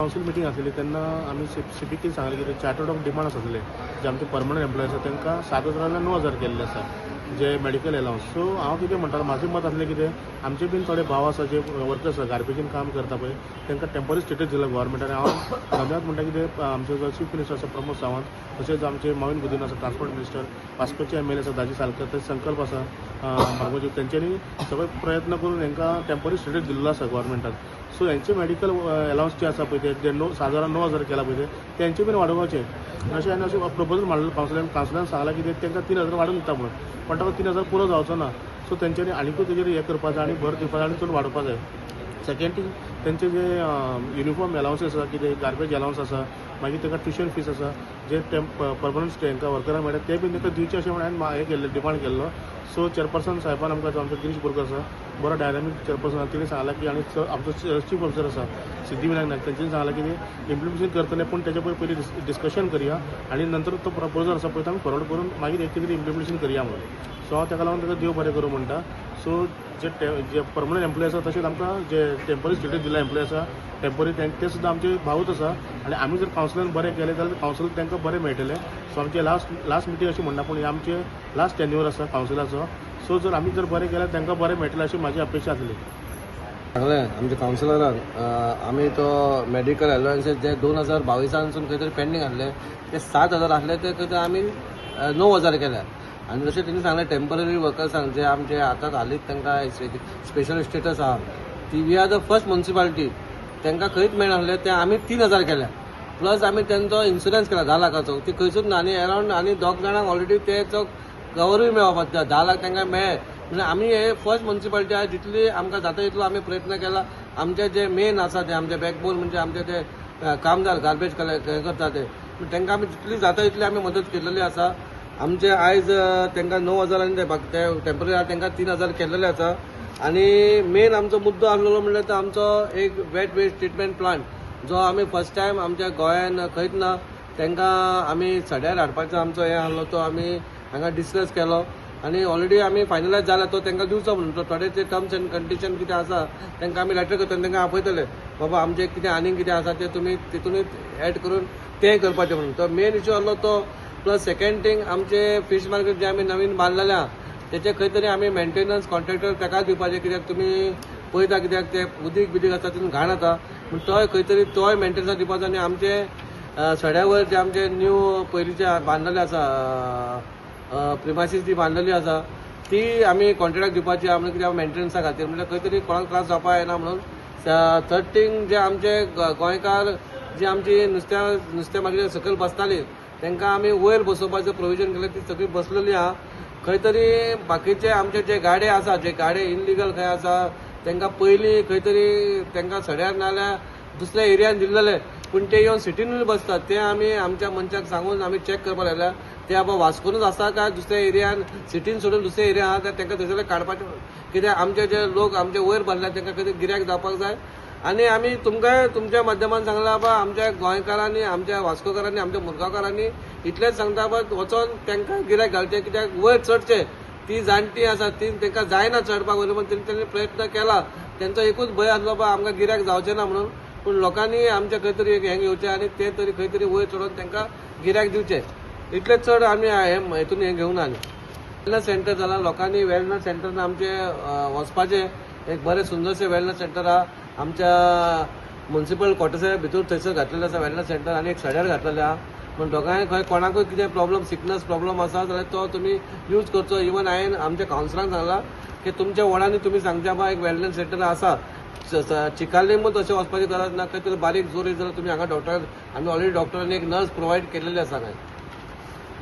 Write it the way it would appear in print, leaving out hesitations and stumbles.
Council meeting आसली तेन्ना आमी CPK सांगले की चार्टर्ड ऑफ डिमांड आसले जे आमचे परमनंट एम्प्लॉय आसा तांकां 7,000 केल्ले आसा जे मेडिकल अलावन्स. सो हांव कितें म्हणटालो म्हाजें मत आसलें कितें आमचे बीन थोडे भाव आसा जे वर्कर्स आसा गार्बेजीन काम करता पळय तांकां टेम्पररी स्टेटस दिला गव्हर्मेंटान. हांव धन्यवाद म्हणटा कितें आमचो जो चीफ मिनिस्टर आसा प्रमोद सावंत तशेंच आमचे मॉविन गुदिन आसा ट्रान्सपोर्ट मिनिस्टर वास्कोचे MLA आसा दाजी सालकर तशेंच संकल्प आसा भागवजी तेंच्यांनी सगळे प्रयत्न करून हांकां टेम्पररी स्टेटस दिल्लो आसा गव्हर्मेंटान. सो हेंचे मेडिकल अलावन्स जे आसा पळय ते जे 9,000 केला पळय तेंचे बीन वाडोवपाचे अशें आनी अशें प्रपोजल मांडलो कावन्सिलान सांगला की तांकां 3,000 वाडोवन दिता म्हणून पण ताका 3,000 पुरो जावचो ना. सो तेंच्यांनी आनीकूय तेजेर हें करपा जाय आनी भर दिवपा जाय आनी चड वाडोवपा जाय. सेकेंड थींग तेंचे जे युनिफॉर्म अलावन्सीस आसा कितें गार्बेज अलावन्स आसा मागीर ताका ट्युशन फीस आसा जे परमनंट हांकां वर्करांक मेळटा ते बीन ताका दिवचे अशें म्हणून हांवें हें केल्लें डिमांड केल्लो. सो चेअरपर्सन साहेबान आमकां आमचो गिरीश बोरकर आसा बरो डायनामीक चेअरपर्सन तिणें सांगला की आनी आमचो चीफ ऑफिसर आसा सिद्धिविनायक नायक तेंच्यांनी सांगला की इम्प्लिमेंटेशन करतले पूण तेच्या पयलीं डिस्कशन करया आनी नंतर तो प्रपोजल आसा पळय तो आमी फॉरवर्ड करून मागीर एक कितें इम्प्लिमेंटेशन करया म्हणून. सो हांव ताका लागून ताका देव बरें करूं म्हणटा. सो जे परमनंट एम्प्लॉय आसा तशेंच आमकां जे टेम्पररी स्टेटस दिला एम्प्लॉय आसा टेम्पररी ते सुद्दां आमचे भावूच आसा आनी आमी जर कावन्सिलान बरें केलें जाल्यार कावन्सिल तांकां बरें मेळटलें. सो आमचे लास्ट मिटींग अशें म्हणना पूण हे आमचे लास्ट टेन्यूअर आसा कावन्सिलाचो. सो जर आमी जर बरें केल्यार तांकां बरें मेळटलें अशी म्हाजी अपेक्षा आसली. सांगलें आमच्या कावन्सिलरान आमी तो मेडिकल अलावन्सीस जे 2022 खंय तरी पेंडींग आसले ते 7,000 आसले ते खंय तरी आमी 9,000 केल्या. आनी जशें तेणी सांगलें टेम्पररी वर्कर्सांक जे आमचे आतां हालींच तांकां स्पेशल स्टेटस आहा ती we are the first municipality तांकां खंयच मेळनासलें ते आमी 3,000 केल्या. प्लस आमी तेंचो इन्शुरन्स केला 10 लाखाचो ती खंयसूच ना आनी अरावंड आनी 2 जाणांक ऑलरेडी तेचो कवरूय मेळोवपाक 10 लाख तांकां मेळ्ळे. म्हणजे आमी हे फर्स्ट म्युनिसिपालिटी आहा जितली आमकां जाता तितलो आमी प्रयत्न केला. आमचे जे मेन आसा ते आमचे बॅकबोन म्हणजे आमचे ते कामदार गार्बेज हे करता ते तांकां आमी जितली जाता तितली आमी मदत केलेली आसा. आमचे आयज तांकां 9,000 ते टेम्पररी आहा तांकां 3,000 केलेले आसा. आनी मेन आमचो मुद्दो आसलेलो म्हणल्यार तो आमचो एक वेट वेस्ट ट्रिटमेंट प्लांट जो आमी फर्स्ट टायम आमच्या गोंयान खंयच ना तांकां आमी सड्यार हाडपाचो आमचो हें आसलो तो आमी हांगा डिस्कस केलो आनी ऑलरेडी आमी फायनलायज जाला तो तांकां दिवचो म्हणून तो थोडे ते टर्म्स एंड कंडिशन कितें आसा तांकां आमी लेटर करतले तांकां आपयतले बाबा आमचें कितें आनीक कितें आसा तें तुमी तितूनच एड करून तें करपाचें म्हणून तो मेन इश्यू आसलो तो. प्लस सेकेंड थींग आमचे फीश मार्केट जे आमी नवीन बांदलेलें आहा तेचे खंय तरी आमी मेंटेनन्स कॉन्ट्रॅक्टर ताका दिवपाचें कित्याक तुमी पळयता कित्याक ते उदीक आसा तितून घाण येता पूण तोय खंय तरी तोय मेंटेनन्स दिवपाचो आनी आमचे सड्या वयर जे आमचे न्यू पयलींचे बांदलेले आसा प्रिमासीस जी बांदलेली आसा ती आमी कॉन्ट्रॅक्टाक दिवपाची आमी कित्याक मेंटेनन्सा खातीर म्हणजे खंय तरी कोणाक त्रास जावपा येना म्हणून. थर्ड थींग जे आमचे गोंयकार जी आमची नुस्तें मागीर सकयल बसताली तांकां आमी वयर बसोवपाचें प्रोविजन केलें ती सगळी बसलेली आहा. खंय तरी बाकीचे आमचे जे गाडे आसा जे गाडे इनलिगल खंय आसा तांकां पयलीं खंय तरी तांकां सड्यार नाल्यार दुसऱ्या एरियान दिल्लेले पूण ते येवन सिटीनूच बसतात ते आमी आमच्या मनशाक सांगून आमी चॅक करपाक लायल्या ते बाबा वास्कोनूच आसा काय दुसऱ्या एरियान सिटीन सोडून दुसऱ्या एरिया आहा तर तांकां थंयसरले काडपाचें कित्याक आमचे जे लोक आमचे वयर भरल्यात तांकां खंय तरी गिरायक जावपाक जाय. आनी आमी तुमकां तुमच्या माध्यमान सांगला बाबा आमच्या गोंयकारांनी आमच्या वास्कोकारांनी आमच्या मुरगांवकारांनी इतलेंच सांगता बाबा वचोन तांकां गिरायक घालचें कित्याक वयर चडचें ती जाणटी आसा ती तांकां जायना चडपाक वयर पण तेंच्यांनी प्रयत्न केला तेंचो एकूच भंय आसलो बाबा आमकां गिरायक जावचें ना म्हणून पूण लोकांनी आमच्या खंय तरी एक हें घेवचें आनी ते तरी खंय तरी वयर चडोवन तांकां गिरायक दिवचें इतलें चड आमी हेतून हें घेवना. वेलनस सेंटर जाला लोकांनी वेलनस सेंटरान आमचे वचपाचें एक बरें सुंदरशें वेलनस सेंटर आहा आमच्या म्युनिसिपल क्वॉर्टर्सा भितर थंयसर घातलेलें आसा वेलनस सेंटर आनी एक सड्यार घातलेलें आहा. पूण दोगांय खंय कोणाकूय कितें प्रॉब्लम सिकनस प्रॉब्लम आसा जाल्यार तो तुमी यूज करचो. इवन हांवें आमच्या कावन्सिलांक सांगला की तुमच्या वार्डांनी तुमी सांगच्या बा एक वेलनस सेंटर आसा चिकाल्लीमूच अशें वचपाची गरज ना खंय तरी बारीक जोर येत जाल्यार तुमी हांगा डॉक्टर आमी ऑलरेडी डॉक्टरांनी एक नर्स प्रोवायड केलेली आसा.